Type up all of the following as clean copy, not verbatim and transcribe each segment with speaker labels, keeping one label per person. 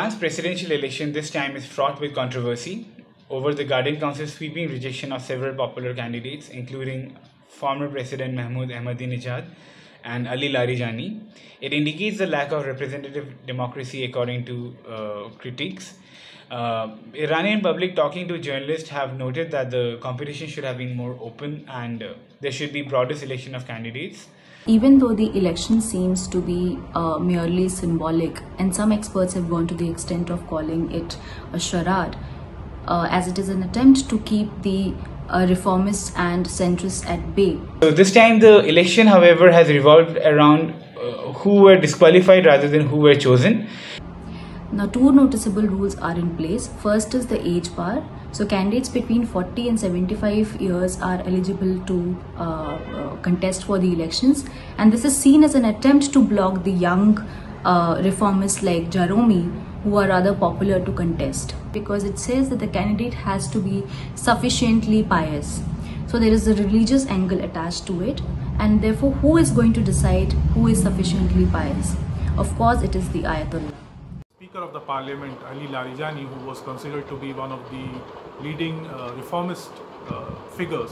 Speaker 1: Iran's presidential election this time is fraught with controversy over the Guardian Council's sweeping rejection of several popular candidates, including former President Mahmoud Ahmadinejad and Ali Larijani. It indicates the lack of representative democracy, according to critics. Iranian public talking to journalists have noted that the competition should have been more open and there should be broader selection of candidates.
Speaker 2: Even though the election seems to be merely symbolic, and some experts have gone to the extent of calling it a charade, as it is an attempt to keep the reformists and centrists at bay.
Speaker 1: So this time the election, however, has revolved around who were disqualified rather than who were chosen.
Speaker 2: Now, two noticeable rules are in place. First is the age bar. So candidates between 40 and 75 years are eligible to contest for the elections, and this is seen as an attempt to block the young reformists like Jaromi, who are rather popular, to contest, because it says that the candidate has to be sufficiently pious. So there is a religious angle attached to it, and therefore who is going to decide who is sufficiently pious? Of course, it is the Ayatollah.
Speaker 3: Speaker of the Parliament, Ali Larijani, who was considered to be one of the leading reformist figures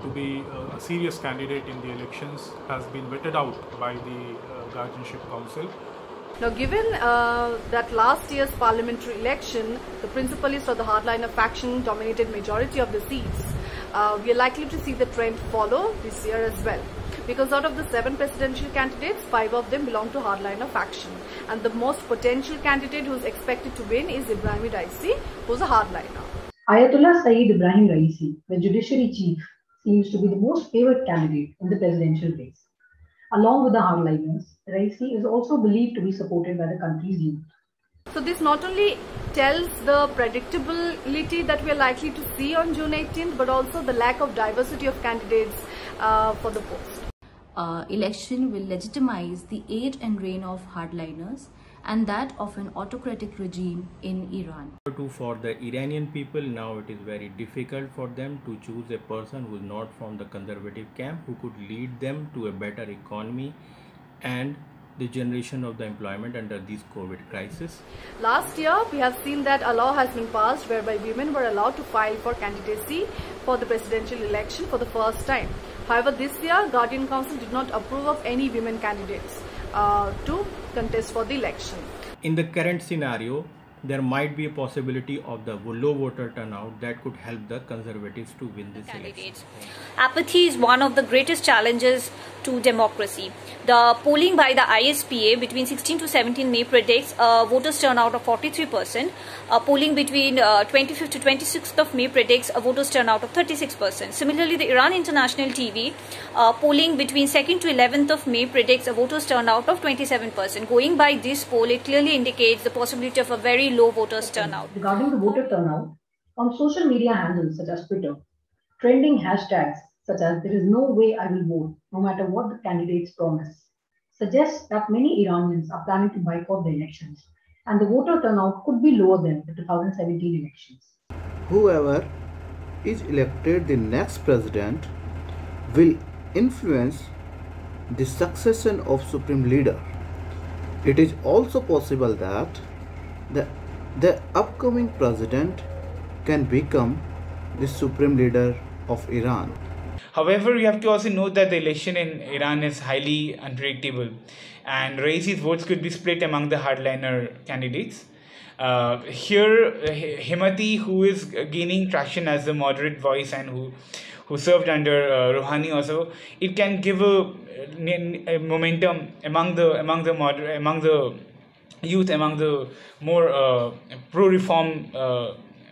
Speaker 3: to be a serious candidate in the elections, has been vetted out by the Guardianship Council.
Speaker 4: Now, given that last year's parliamentary election, the principalist or the hardliner faction dominated majority of the seats, we are likely to see the trend follow this year as well. Because out of the 7 presidential candidates, 5 of them belong to hardliner faction. And the most potential candidate who is expected to win is Ibrahim Raisi, who is a hardliner.
Speaker 5: Ayatollah Saeed Ibrahim Raisi, the judiciary chief, seems to be the most favoured candidate in the presidential race. Along with the hardliners, Raisi is also believed to be supported by the country's youth.
Speaker 4: So this not only tells the predictability that we are likely to see on June 18th, but also the lack of diversity of candidates for the post.
Speaker 2: Election will legitimize the age and reign of hardliners and that of an autocratic regime in Iran.
Speaker 6: For the Iranian people, now it is very difficult for them to choose a person who is not from the conservative camp, who could lead them to a better economy and the generation of the employment under this COVID crisis.
Speaker 4: Last year, we have seen that a law has been passed whereby women were allowed to file for candidacy for the presidential election for the first time. However, this year, Guardian Council did not approve of any women candidates to contest for the election.
Speaker 6: In the current scenario, there might be a possibility of the low voter turnout that could help the conservatives to win this election.
Speaker 7: Apathy is one of the greatest challenges to democracy. The polling by the ISPA between 16 to 17 May predicts a voters turnout of 43%. Polling between 25th to 26th of May predicts a voters turnout of 36%. Similarly, the Iran International TV polling between 2nd to 11th of May predicts a voters turnout of 27%. Going by this poll, it clearly indicates the possibility of a very low voters turnout.
Speaker 5: Regarding the voter turnout, on social media handles such as Twitter, trending hashtags such as "there is no way I will vote, no matter what the candidates promise," suggests that many Iranians are planning to boycott the elections, and the voter turnout could be lower than the 2017 elections.
Speaker 8: Whoever is elected the next president will influence the succession of Supreme Leader. It is also possible that the upcoming president can become the Supreme Leader of Iran.
Speaker 1: However, we have to also note that the election in Iran is highly unpredictable, and Raisi's votes could be split among the hardliner candidates. Here, Himati, who is gaining traction as a moderate voice and who served under Rouhani also, it can give a momentum among the youth, among the more pro-reform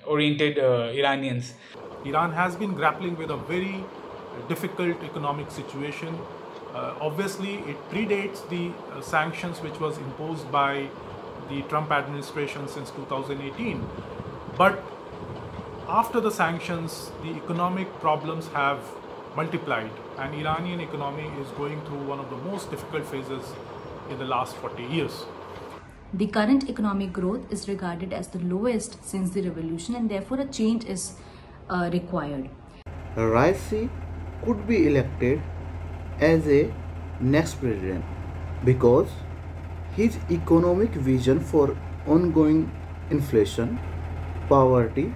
Speaker 1: oriented Iranians.
Speaker 3: Iran has been grappling with a very difficult economic situation. Obviously, it predates the sanctions which was imposed by the Trump administration since 2018. But after the sanctions, the economic problems have multiplied, and Iranian economy is going through one of the most difficult phases in the last 40 years.
Speaker 2: The current economic growth is regarded as the lowest since the revolution, and therefore a change is required.
Speaker 8: Raisi could be elected as a next president because his economic vision for ongoing inflation, poverty,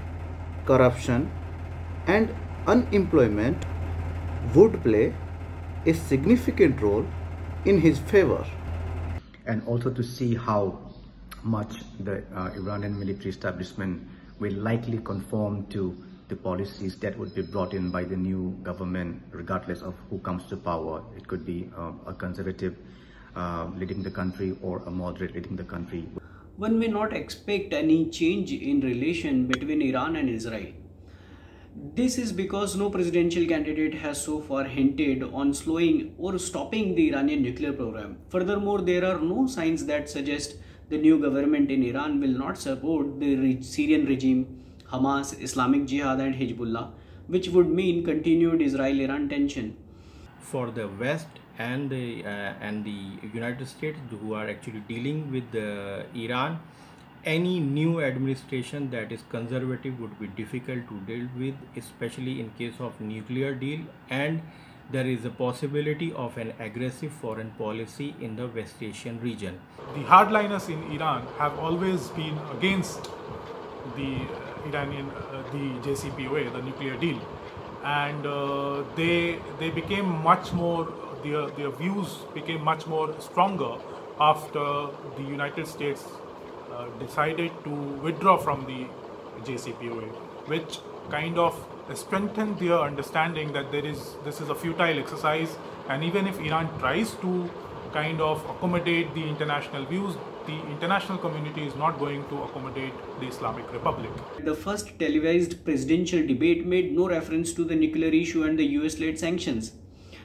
Speaker 8: corruption, and unemployment would play a significant role in his favor.
Speaker 9: And also to see how much the Iranian military establishment will likely conform to the policies that would be brought in by the new government, regardless of who comes to power. It could be a conservative leading the country or a moderate leading the country.
Speaker 10: One may not expect any change in relation between Iran and Israel. This is because no presidential candidate has so far hinted on slowing or stopping the Iranian nuclear program. Furthermore, there are no signs that suggest the new government in Iran will not support the Syrian regime, Hamas, Islamic Jihad and Hezbollah, which would mean continued Israel-Iran tension.
Speaker 6: For the West and the United States, who are actually dealing with Iran, any new administration that is conservative would be difficult to deal with, especially in case of nuclear deal, and there is a possibility of an aggressive foreign policy in the West Asian region.
Speaker 3: The hardliners in Iran have always been against the the JCPOA, the nuclear deal, and they became much more, their views became much more stronger after the United States decided to withdraw from the JCPOA, which kind of strengthened their understanding that this is a futile exercise, and even if Iran tries to kind of accommodate the international views, the international community is not going to accommodate the Islamic Republic.
Speaker 10: The first televised presidential debate made no reference to the nuclear issue and the US-led sanctions.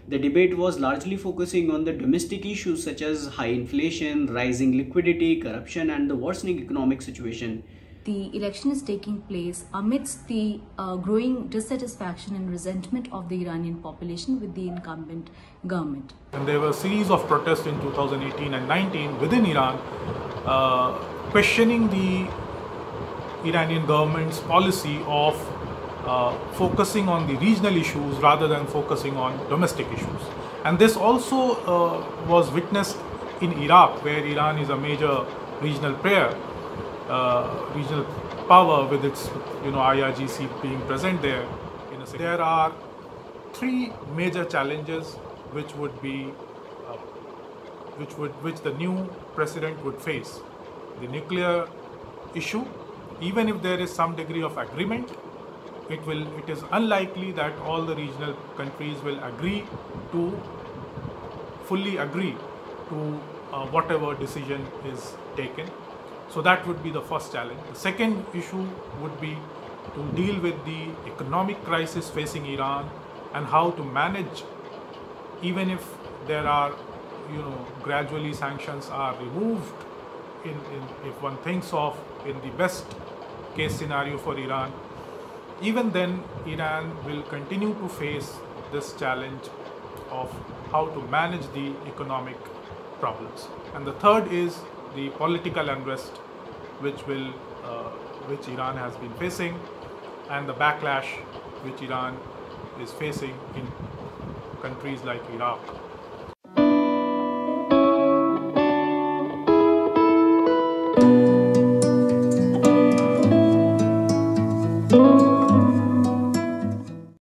Speaker 10: The debate was largely focusing on the domestic issues such as high inflation, rising liquidity, corruption and the worsening economic situation.
Speaker 2: The election is taking place amidst the growing dissatisfaction and resentment of the Iranian population with the incumbent government.
Speaker 3: And there were a series of protests in 2018 and 19 within Iran questioning the Iranian government's policy of focusing on the regional issues rather than focusing on domestic issues. And this also was witnessed in Iraq, where Iran is a major regional player, regional power with its IRGC being present there. There are three major challenges which would be which the new president would face. The nuclear issue, even if there is some degree of agreement, it is unlikely that all the regional countries will fully agree to whatever decision is taken. So that would be the first challenge. The second issue would be to deal with the economic crisis facing Iran and how to manage, even if there are, gradually sanctions are removed, if one thinks of in the best case scenario for Iran, even then Iran will continue to face this challenge of how to manage the economic problems. And the third is the political unrest which Iran has been facing, and the backlash which Iran is facing in countries like Iraq.